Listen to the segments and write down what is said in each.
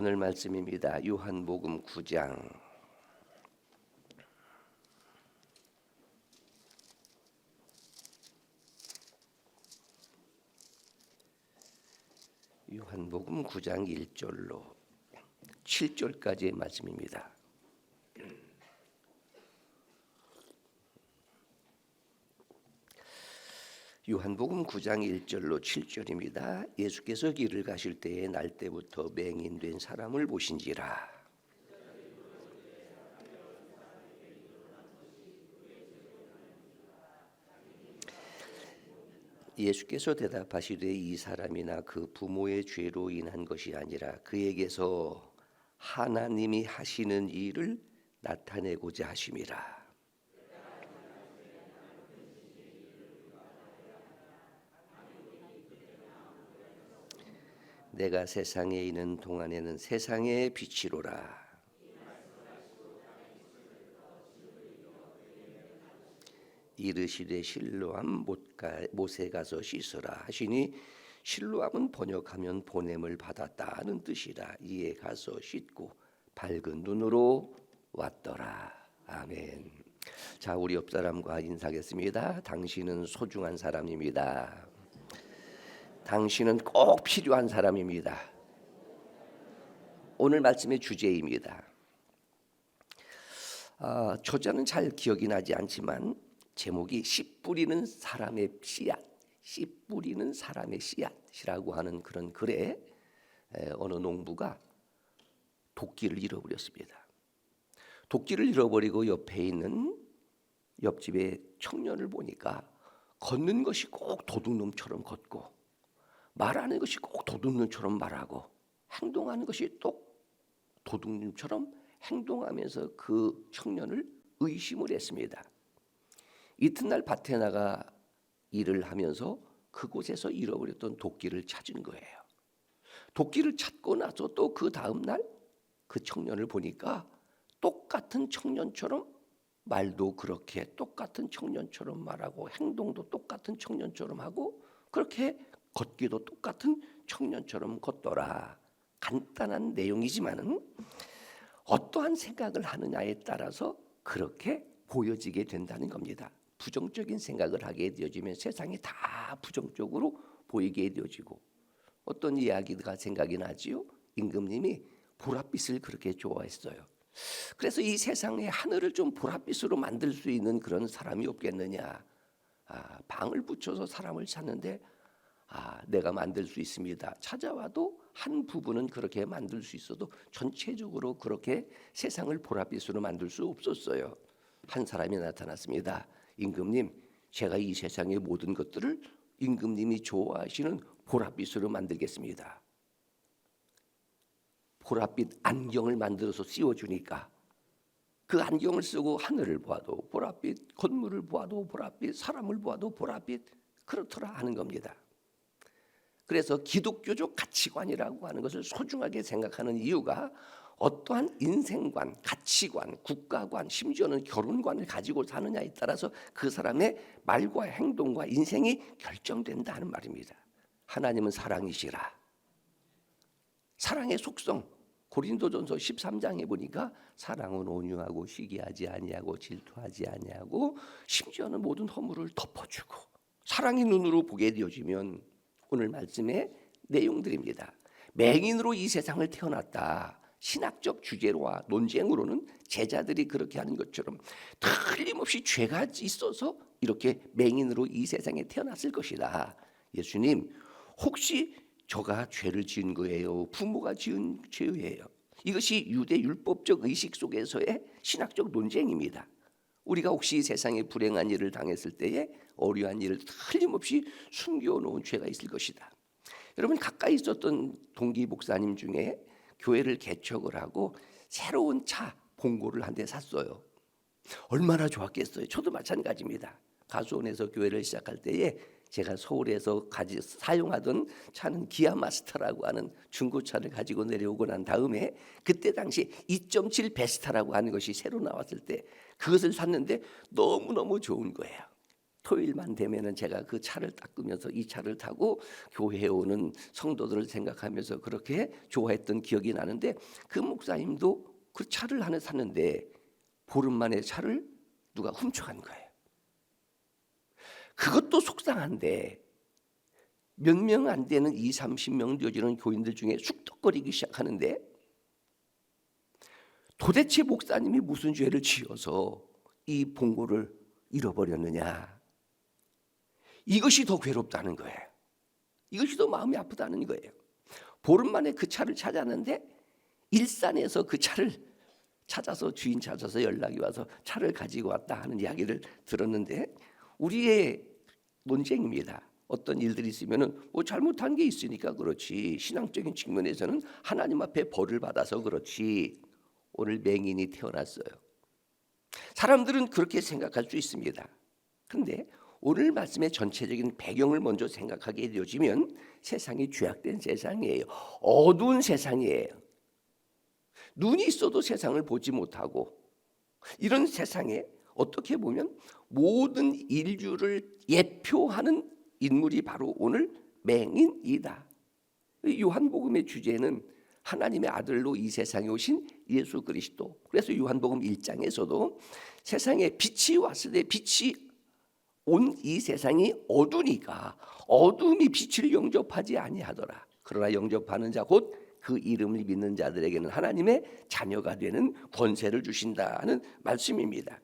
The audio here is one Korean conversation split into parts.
오늘 말씀입니다. 요한복음 9장 요한복음 9장 1절로 7절까지의 말씀입니다. 요한복음 9장 1절로 7절입니다. 예수께서 길을 가실 때에 날 때부터 맹인된 사람을 보신지라. 예수께서 대답하시되 이 사람이나 그 부모의 죄로 인한 것이 아니라 그에게서 하나님이 하시는 일을 나타내고자 하심이라. 내가 세상에 있는 동안에는 세상의 빛이로라. 이르시되 실로암 못에 가서 씻으라 하시니 실로암은 번역하면 보냄을 받았다는 뜻이라. 이에 가서 씻고 밝은 눈으로 왔더라. 아멘. 자, 우리 옆 사람과 인사하겠습니다. 당신은 소중한 사람입니다. 당신은 꼭 필요한 사람입니다. 오늘 말씀의 주제입니다. 저자는 잘 기억이 나지 않지만 제목이 씨 뿌리는 사람의 씨앗, 씨 뿌리는 사람의 씨앗이라고 하는 그런 글에 어느 농부가 도끼를 잃어버렸습니다. 도끼를 잃어버리고 옆에 있는 옆집의 청년을 보니까 걷는 것이 꼭 도둑놈처럼 걷고 말하는 것이 꼭 도둑놈처럼 말하고 행동하는 것이 또 도둑놈처럼 행동하면서 그 청년을 의심을 했습니다. 이튿날 밭에 나가 일을 하면서 그곳에서 잃어버렸던 도끼를 찾은 거예요. 도끼를 찾고 나서 또 그 다음 날 그 청년을 보니까 똑같은 청년처럼 말도 그렇게 똑같은 청년처럼 말하고 행동도 똑같은 청년처럼 하고 그렇게 걷기도 똑같은 청년처럼 걷더라. 간단한 내용이지만은 어떠한 생각을 하느냐에 따라서 그렇게 보여지게 된다는 겁니다. 부정적인 생각을 하게 되어지면 세상이 다 부정적으로 보이게 되어지고 어떤 이야기가 생각이 나지요? 임금님이 보랏빛을 그렇게 좋아했어요. 그래서 이 세상의 하늘을 좀 보랏빛으로 만들 수 있는 그런 사람이 없겠느냐. 방을 붙여서 사람을 찾는데 내가 만들 수 있습니다. 찾아와도 한 부분은 그렇게 만들 수 있어도 전체적으로 그렇게 세상을 보랏빛으로 만들 수 없었어요. 한 사람이 나타났습니다. 임금님, 제가 이 세상의 모든 것들을 임금님이 좋아하시는 보랏빛으로 만들겠습니다. 보랏빛 안경을 만들어서 씌워주니까 그 안경을 쓰고 하늘을 보아도 보랏빛, 건물을 보아도 보랏빛, 사람을 보아도 보랏빛, 그렇더라 하는 겁니다. 그래서 기독교적 가치관이라고 하는 것을 소중하게 생각하는 이유가 어떠한 인생관, 가치관, 국가관, 심지어는 결혼관을 가지고 사느냐에 따라서 그 사람의 말과 행동과 인생이 결정된다는 말입니다. 하나님은 사랑이시라. 사랑의 속성, 고린도전서 13장에 보니까 사랑은 온유하고 시기하지 아니하고 질투하지 아니하고 심지어는 모든 허물을 덮어주고 사랑의 눈으로 보게 되어지면 오늘 말씀의 내용들입니다. 맹인으로 이 세상을 태어났다. 신학적 주제와 논쟁으로는 제자들이 그렇게 하는 것처럼 틀림없이 죄가 있어서 이렇게 맹인으로 이 세상에 태어났을 것이다. 예수님, 혹시 저가 죄를 지은 거예요? 부모가 지은 죄예요? 이것이 유대 율법적 의식 속에서의 신학적 논쟁입니다. 우리가 혹시 세상에 불행한 일을 당했을 때에 어려운 일을 틀림없이 숨겨놓은 죄가 있을 것이다. 여러분, 가까이 있었던 동기 목사님 중에 교회를 개척을 하고 새로운 차 봉고를 한 대 샀어요. 얼마나 좋았겠어요. 저도 마찬가지입니다. 가수원에서 교회를 시작할 때에 제가 서울에서 사용하던 차는 기아 마스터라고 하는 중고차를 가지고 내려오고 난 다음에 그때 당시 2.7 베스타라고 하는 것이 새로 나왔을 때 그것을 샀는데 너무너무 좋은 거예요. 토요일만 되면은 제가 그 차를 닦으면서 이 차를 타고 교회에 오는 성도들을 생각하면서 그렇게 좋아했던 기억이 나는데, 그 목사님도 그 차를 하나 샀는데 보름 만에 차를 누가 훔쳐간 거예요. 그것도 속상한데 몇 명 안 되는 20-30명 되어지는 교인들 중에 쑥덕거리기 시작하는데, 도대체 목사님이 무슨 죄를 지어서 이 봉고를 잃어버렸느냐, 이것이 더 괴롭다는 거예요. 이것이 더 마음이 아프다는 거예요. 보름 만에 그 차를 찾았는데 일산에서 그 차를 찾아서 주인 찾아서 연락이 와서 차를 가지고 왔다 하는 이야기를 들었는데, 우리의 논쟁입니다. 어떤 일들이 있으면은 뭐 잘못한 게 있으니까 그렇지, 신앙적인 측면에서는 하나님 앞에 벌을 받아서 그렇지, 오늘 맹인이 태어났어요. 사람들은 그렇게 생각할 수 있습니다. 그런데 오늘 말씀의 전체적인 배경을 먼저 생각하게 되어지면 세상이 죄악된 세상이에요. 어두운 세상이에요. 눈이 있어도 세상을 보지 못하고, 이런 세상에 어떻게 보면 모든 인류를 예표하는 인물이 바로 오늘 맹인이다. 요한복음의 주제는 하나님의 아들로 이 세상에 오신 예수 그리스도. 그래서 요한복음 1장에서도 세상에 빛이 왔을 때 빛이 온 이 세상이 어두니까 어둠이 빛을 영접하지 아니하더라. 그러나 영접하는 자 곧 그 이름을 믿는 자들에게는 하나님의 자녀가 되는 권세를 주신다는 말씀입니다.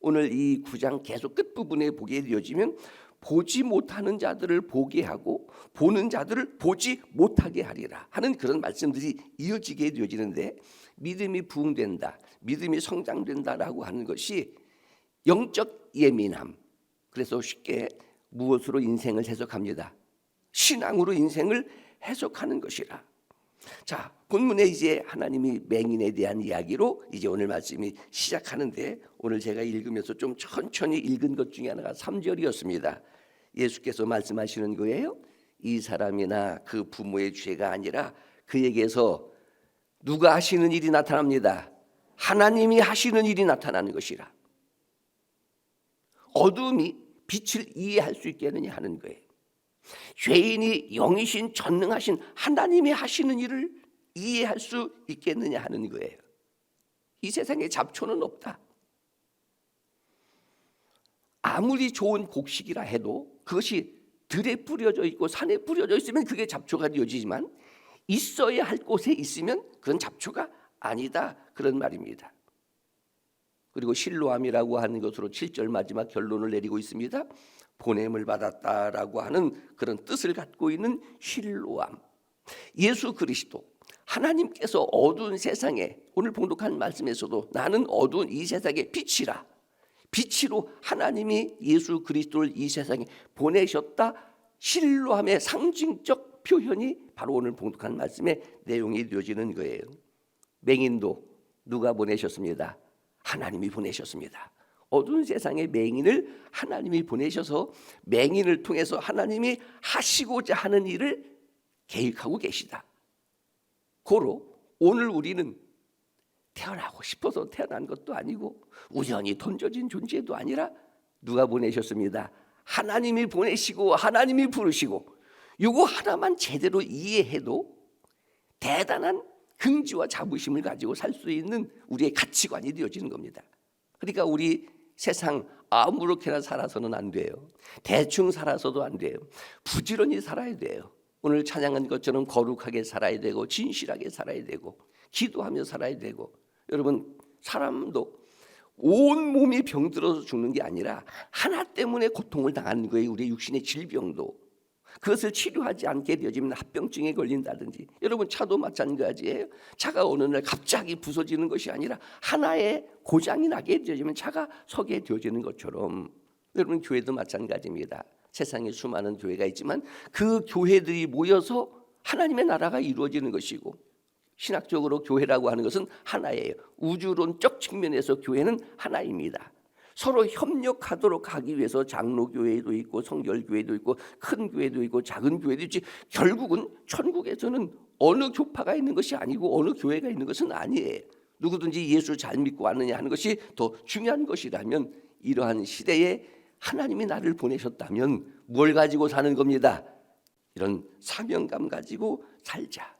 오늘 이 9장 계속 끝부분에 보게 되어지면 보지 못하는 자들을 보게 하고 보는 자들을 보지 못하게 하리라 하는 그런 말씀들이 이어지게 되어지는데, 믿음이 부흥된다, 믿음이 성장된다라고 하는 것이 영적 예민함. 그래서 쉽게 무엇으로 인생을 해석합니다? 신앙으로 인생을 해석하는 것이라. 자, 본문에 이제 하나님이 맹인에 대한 이야기로 이제 오늘 말씀이 시작하는데, 오늘 제가 읽으면서 좀 천천히 읽은 것 중에 하나가 3절이었습니다. 예수께서 말씀하시는 거예요. 이 사람이나 그 부모의 죄가 아니라 그에게서 누가 하시는 일이 나타납니다. 하나님이 하시는 일이 나타나는 것이라. 어둠이 빛을 이해할 수 있겠느냐 하는 거예요. 죄인이 영이신 전능하신 하나님이 하시는 일을 이해할 수 있겠느냐 하는 거예요. 이 세상에 잡초는 없다. 아무리 좋은 곡식이라 해도 그것이 들에 뿌려져 있고 산에 뿌려져 있으면 그게 잡초가 되어지지만, 있어야 할 곳에 있으면 그건 잡초가 아니다, 그런 말입니다. 그리고 실로암이라고 하는 것으로 7절 마지막 결론을 내리고 있습니다. 보냄을 받았다라고 하는 그런 뜻을 갖고 있는 실로암, 예수 그리스도, 하나님께서 어두운 세상에, 오늘 봉독한 말씀에서도 나는 어두운 이 세상의 빛이라, 빛으로 하나님이 예수 그리스도를 이 세상에 보내셨다, 실로암의 상징적 표현이 바로 오늘 봉독한 말씀의 내용이 되어지는 거예요. 맹인도 누가 보내셨습니다? 하나님이 보내셨습니다. 어두운 세상의 맹인을 하나님이 보내셔서 맹인을 통해서 하나님이 하시고자 하는 일을 계획하고 계시다. 고로 오늘 우리는 태어나고 싶어서 태어난 것도 아니고 우연히 던져진 존재도 아니라 누가 보내셨습니다. 하나님이 보내시고 하나님이 부르시고, 이거 하나만 제대로 이해해도 대단한 긍지와 자부심을 가지고 살 수 있는 우리의 가치관이 되어지는 겁니다. 그러니까 우리 세상 아무렇게나 살아서는 안 돼요. 대충 살아서도 안 돼요. 부지런히 살아야 돼요. 오늘 찬양한 것처럼 거룩하게 살아야 되고 진실하게 살아야 되고 기도하며 살아야 되고. 여러분, 사람도 온 몸이 병들어서 죽는 게 아니라 하나 때문에 고통을 당하는 거예요. 우리의 육신의 질병도. 그것을 치료하지 않게 되어지면 합병증에 걸린다든지. 여러분, 차도 마찬가지예요. 차가 어느 날 갑자기 부서지는 것이 아니라 하나의 고장이 나게 되어지면 차가 서게 되어지는 것처럼, 여러분, 교회도 마찬가지입니다. 세상에 수많은 교회가 있지만 그 교회들이 모여서 하나님의 나라가 이루어지는 것이고, 신학적으로 교회라고 하는 것은 하나예요. 우주론적 측면에서 교회는 하나입니다. 서로 협력하도록 하기 위해서 장로교회도 있고 성결교회도 있고 큰 교회도 있고 작은 교회도 있지, 결국은 천국에서는 어느 교파가 있는 것이 아니고 어느 교회가 있는 것은 아니에요. 누구든지 예수 잘 믿고 왔느냐 하는 것이 더 중요한 것이라면, 이러한 시대에 하나님이 나를 보내셨다면 뭘 가지고 사는 겁니다. 이런 사명감 가지고 살자.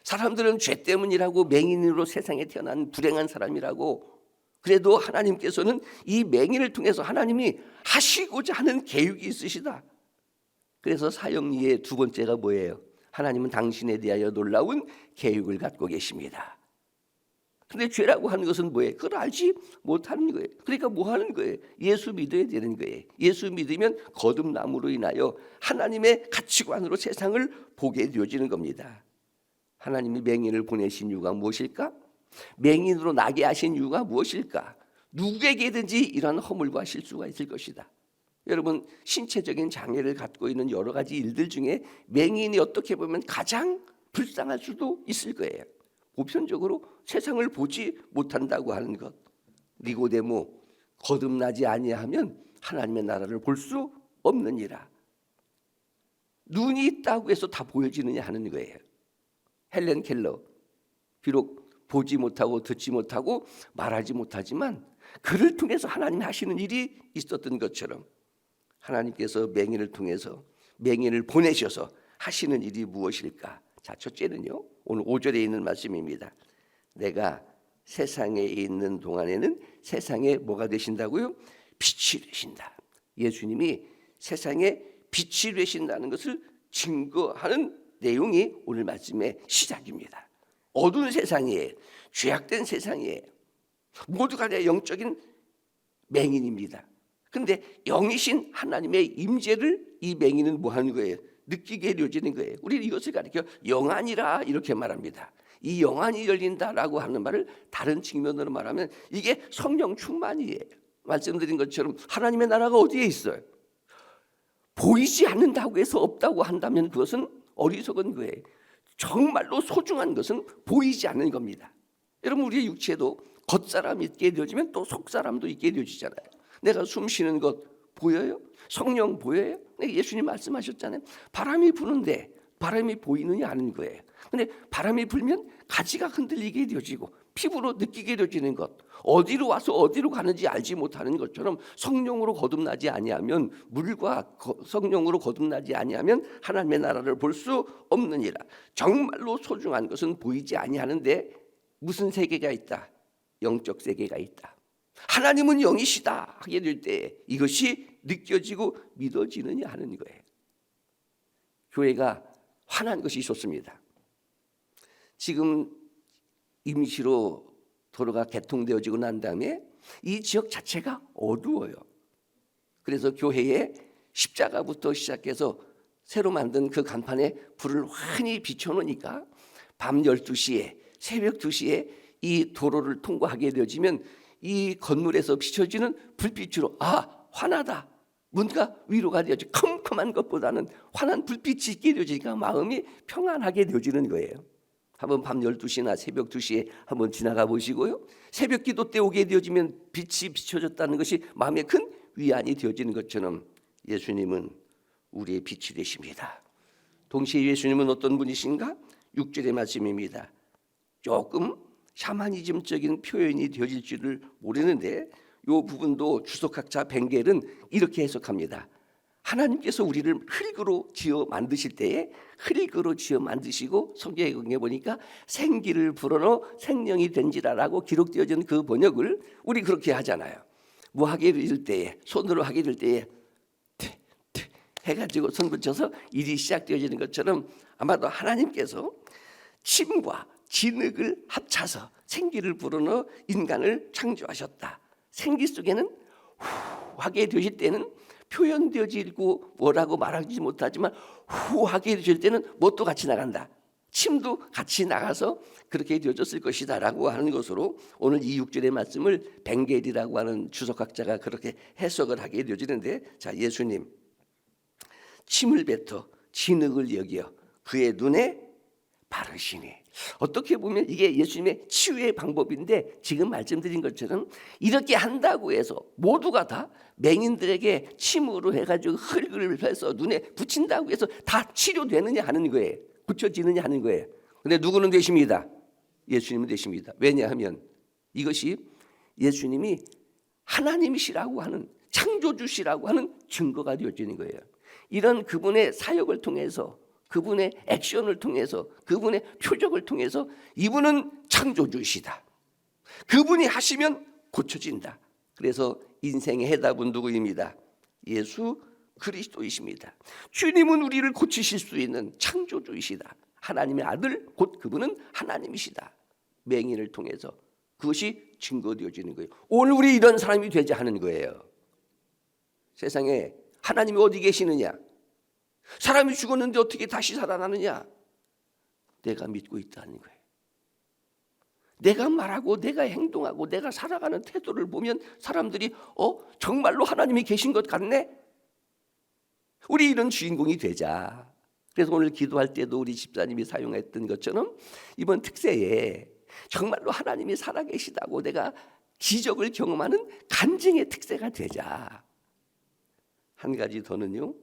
사람들은 죄 때문이라고 맹인으로 세상에 태어난 불행한 사람이라고, 그래도 하나님께서는 이 맹인을 통해서 하나님이 하시고자 하는 계획이 있으시다. 그래서 사형리의 두 번째가 뭐예요? 하나님은 당신에 대하여 놀라운 계획을 갖고 계십니다. 근데 죄라고 하는 것은 뭐예요? 그걸 알지 못하는 거예요. 그러니까 뭐 하는 거예요? 예수 믿어야 되는 거예요. 예수 믿으면 거듭남으로 인하여 하나님의 가치관으로 세상을 보게 되어지는 겁니다. 하나님이 맹인을 보내신 이유가 무엇일까? 맹인으로 나게 하신 이유가 무엇일까? 누구에게든지 이러한 허물과 실수가 있을 것이다. 여러분, 신체적인 장애를 갖고 있는 여러 가지 일들 중에 맹인이 어떻게 보면 가장 불쌍할 수도 있을 거예요. 보편적으로 세상을 보지 못한다고 하는 것. 니고데모, 거듭나지 아니하면 하나님의 나라를 볼 수 없느니라. 눈이 있다고 해서 다 보여지느냐 하는 거예요. 헬렌 켈러, 비록 보지 못하고 듣지 못하고 말하지 못하지만 그를 통해서 하나님이 하시는 일이 있었던 것처럼 하나님께서 맹인을 통해서 맹인을 보내셔서 하시는 일이 무엇일까? 자, 첫째는요, 오늘 5절에 있는 말씀입니다. 내가 세상에 있는 동안에는 세상에 뭐가 되신다고요? 빛이 되신다. 예수님이 세상에 빛이 되신다는 것을 증거하는 내용이 오늘 말씀의 시작입니다. 어두운 세상에, 죄악된 세상에 모두가 다 영적인 맹인입니다. 그런데 영이신 하나님의 임재를 이 맹인은 뭐 하는 거예요? 느끼게 되어지는 거예요. 우리는 이것을 가리켜 영안이라 이렇게 말합니다. 이 영안이 열린다라고 하는 말을 다른 측면으로 말하면 이게 성령 충만이에요. 말씀드린 것처럼 하나님의 나라가 어디에 있어요? 보이지 않는다고 해서 없다고 한다면 그것은 어리석은 거예요. 정말로 소중한 것은 보이지 않는 겁니다. 여러분, 우리의 육체도 겉사람이 있게 되어지면 또 속사람도 있게 되어지잖아요. 내가 숨 쉬는 것 보여요? 성령 보여요? 예수님 말씀하셨잖아요. 바람이 부는데 바람이 보이느냐 하는 거예요. 근데 바람이 불면 가지가 흔들리게 되어지고 피부로 느끼게 되어지는 것, 어디로 와서 어디로 가는지 알지 못하는 것처럼 성령으로 거듭나지 아니하면, 물과 성령으로 거듭나지 아니하면 하나님의 나라를 볼 수 없느니라. 정말로 소중한 것은 보이지 아니하는데 무슨 세계가 있다? 영적 세계가 있다. 하나님은 영이시다 하게 될 때 이것이 느껴지고 믿어지느냐 하는 거예요. 교회가 화난 것이 좋습니다. 지금 임시로 도로가 개통되어지고 난 다음에 이 지역 자체가 어두워요. 그래서 교회에 십자가부터 시작해서 새로 만든 그 간판에 불을 환히 비춰놓으니까 밤 12시에 새벽 2시에 이 도로를 통과하게 되어지면 이 건물에서 비춰지는 불빛으로 화나다, 뭔가 위로가 되어지고 컴컴한 것보다는 환한 불빛이 있게 되어지니까 마음이 평안하게 되어지는 거예요. 한번 밤 12시나 새벽 2시에 한번 지나가 보시고요. 새벽 기도 때 오게 되어지면 빛이 비춰졌다는 것이 마음에 큰 위안이 되어지는 것처럼 예수님은 우리의 빛이 되십니다. 동시에 예수님은 어떤 분이신가? 6절의 말씀입니다. 조금 샤머니즘적인 표현이 되어질 줄을 모르는데 이 부분도 주석학자 벵겔은 이렇게 해석합니다. 하나님께서 우리를 흙으로 지어 만드실 때에 흙으로 지어 만드시고 성경에 보니까 생기를 불어넣어 생명이 된지라라고 기록되어진 그 번역을 우리 그렇게 하잖아요. 뭐 하게 될 때에, 손으로 하게 될 때에 해가지고 손 붙여서 일이 시작되어지는 것처럼 아마도 하나님께서 침과 진흙을 합쳐서 생기를 불어넣어 인간을 창조하셨다. 생기 속에는 하게 되실 때는 표현되어지고 뭐라고 말하지 못하지만 하게 되실 때는 뭣도 같이 나간다. 침도 같이 나가서 그렇게 되어졌을 것이다 라고 하는 것으로 오늘 이 6절의 말씀을 벵겔이라고 하는 주석학자가 그렇게 해석을 하게 되어지는데, 자, 예수님 침을 뱉어 진흙을 여겨 그의 눈에 바르시니, 어떻게 보면 이게 예수님의 치유의 방법인데 지금 말씀드린 것처럼 이렇게 한다고 해서 모두가 다 맹인들에게 침으로 해가지고 흙을 해서 눈에 붙인다고 해서 다 치료되느냐 하는 거예요. 고쳐지느냐 하는 거예요. 근데 누구는 되십니다. 예수님은 되십니다. 왜냐하면 이것이 예수님이 하나님이시라고 하는, 창조주시라고 하는 증거가 되어지는 거예요. 이런 그분의 사역을 통해서, 그분의 액션을 통해서, 그분의 표적을 통해서 이분은 창조주시다. 그분이 하시면 고쳐진다. 그래서 인생의 해답은 누구입니다? 예수 그리스도이십니다. 주님은 우리를 고치실 수 있는 창조주이시다. 하나님의 아들, 곧 그분은 하나님이시다. 맹인을 통해서 그것이 증거되어지는 거예요. 오늘 우리 이런 사람이 되자 하는 거예요. 세상에 하나님이 어디 계시느냐? 사람이 죽었는데 어떻게 다시 살아나느냐? 내가 믿고 있다는 거예요. 내가 말하고 내가 행동하고 내가 살아가는 태도를 보면 사람들이 정말로 하나님이 계신 것 같네? 우리 이런 주인공이 되자. 그래서 오늘 기도할 때도 우리 집사님이 사용했던 것처럼 이번 특세에 정말로 하나님이 살아계시다고 내가 기적을 경험하는 간증의 특세가 되자. 한 가지 더는요.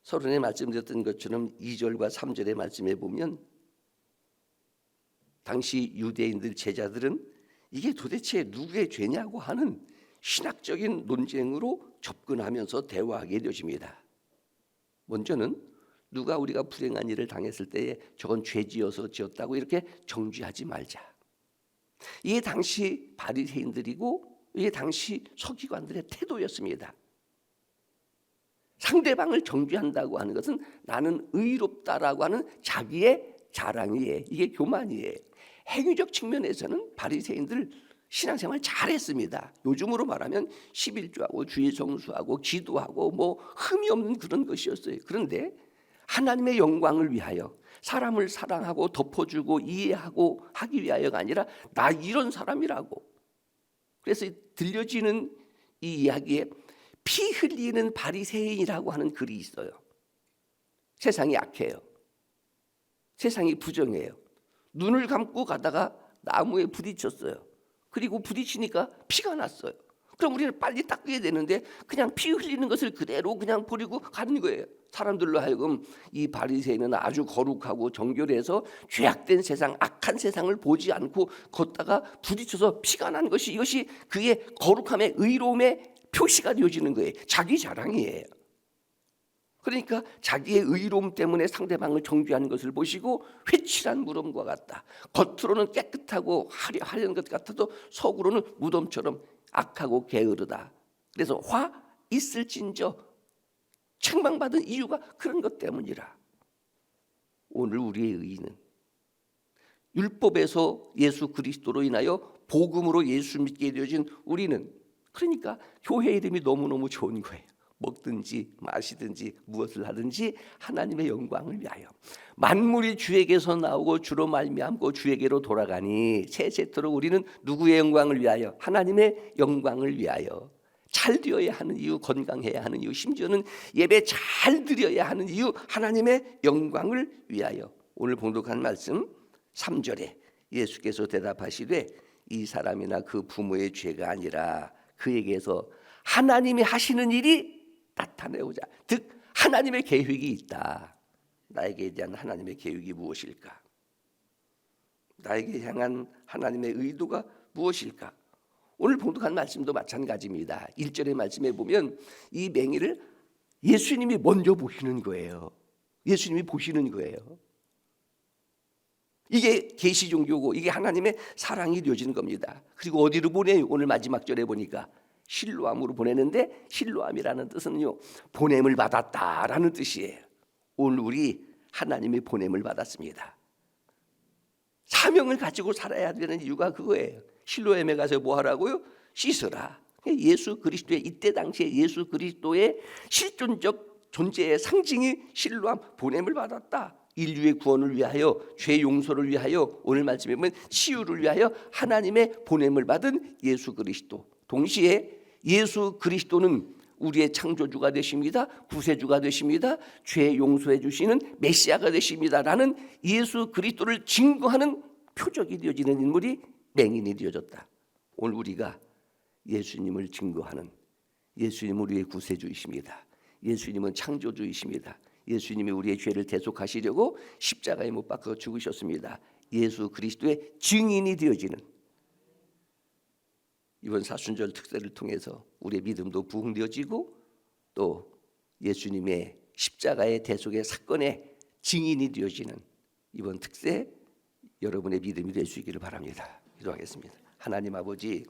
서론에 말씀드렸던 것처럼 2절과 3절의 말씀에 보면 당시 유대인들 제자들은 이게 도대체 누구의 죄냐고 하는 신학적인 논쟁으로 접근하면서 대화하게 되어집니다. 먼저는 누가 우리가 불행한 일을 당했을 때에 저건 죄지어서 지었다고 이렇게 정죄하지 말자. 이게 당시 바리새인들이고 이게 당시 서기관들의 태도였습니다. 상대방을 정죄한다고 하는 것은 나는 의롭다라고 하는 자기의 자랑이에요. 이게 교만이에요. 행위적 측면에서는 바리새인들 신앙생활 잘했습니다. 요즘으로 말하면 11조하고 주일 성수하고 기도하고 뭐 흠이 없는 그런 것이었어요. 그런데 하나님의 영광을 위하여 사람을 사랑하고 덮어주고 이해하고 하기 위하여가 아니라 나 이런 사람이라고. 그래서 들려지는 이 이야기에 피 흘리는 바리새인이라고 하는 글이 있어요. 세상이 약해요. 세상이 부정해요. 눈을 감고 가다가 나무에 부딪혔어요. 그리고 부딪히니까 피가 났어요. 그럼 우리는 빨리 닦아야 되는데 그냥 피 흘리는 것을 그대로 그냥 버리고 가는 거예요. 사람들로 하여금 이 바리새인은 아주 거룩하고 정결해서 죄악된 세상, 악한 세상을 보지 않고 걷다가 부딪혀서 피가 난 것이 이것이 그의 거룩함의 의로움의 표시가 되어지는 거예요. 자기 자랑이에요. 그러니까 자기의 의로움 때문에 상대방을 정죄하는 것을 보시고 회칠한 무덤과 같다. 겉으로는 깨끗하고 화려한 것 같아도 속으로는 무덤처럼 악하고 게으르다. 그래서 화 있을진저 책망받은 이유가 그런 것 때문이라. 오늘 우리의 의의는 율법에서 예수 그리스도로 인하여 복음으로 예수 믿게 되어진 우리는, 그러니까 교회 이름이 너무너무 좋은 거예요. 먹든지 마시든지 무엇을 하든지 하나님의 영광을 위하여. 만물이 주에게서 나오고 주로 말미암고 주에게로 돌아가니 세세토록 우리는 누구의 영광을 위하여? 하나님의 영광을 위하여. 잘 되어야 하는 이유, 건강해야 하는 이유, 심지어는 예배 잘 드려야 하는 이유, 하나님의 영광을 위하여. 오늘 봉독한 말씀 3절에 예수께서 대답하시되 이 사람이나 그 부모의 죄가 아니라 그에게서 하나님이 하시는 일이 나타내오자. 즉 하나님의 계획이 있다. 나에게 대한 하나님의 계획이 무엇일까? 나에게 향한 하나님의 의도가 무엇일까? 오늘 봉독한 말씀도 마찬가지입니다. 1절의 말씀에 보면 이 맹인을 예수님이 먼저 보시는 거예요. 예수님이 보시는 거예요. 이게 계시 종교고 이게 하나님의 사랑이 되어지는 겁니다. 그리고 어디로 보내요? 오늘 마지막 절에 보니까 실로암으로 보내는데, 실로암이라는 뜻은요 보냄을 받았다라는 뜻이에요. 오늘 우리 하나님의 보냄을 받았습니다. 사명을 가지고 살아야 되는 이유가 그거예요. 실로암에 가서 뭐 하라고요? 씻으라. 예수 그리스도의, 이때 당시에 예수 그리스도의 실존적 존재의 상징이 실로암, 보냄을 받았다. 인류의 구원을 위하여, 죄 용서를 위하여, 오늘 말씀에 보면 치유를 위하여 하나님의 보냄을 받은 예수 그리스도. 동시에 예수 그리스도는 우리의 창조주가 되십니다. 구세주가 되십니다. 죄 용서해 주시는 메시아가 되십니다라는 예수 그리스도를 증거하는 표적이 되어지는 인물이 맹인이 되어졌다. 오늘 우리가 예수님을 증거하는, 예수님은 우리의 구세주이십니다. 예수님은 창조주이십니다. 예수님이 우리의 죄를 대속하시려고 십자가에 못 박혀 죽으셨습니다. 예수 그리스도의 증인이 되어지는 이번 사순절 특세를 통해서 우리의 믿음도 부흥되어지고 또 예수님의 십자가의 대속의 사건의 증인이 되어지는 이번 특세 여러분의 믿음이 될 수 있기를 바랍니다. 기도하겠습니다. 하나님 아버지,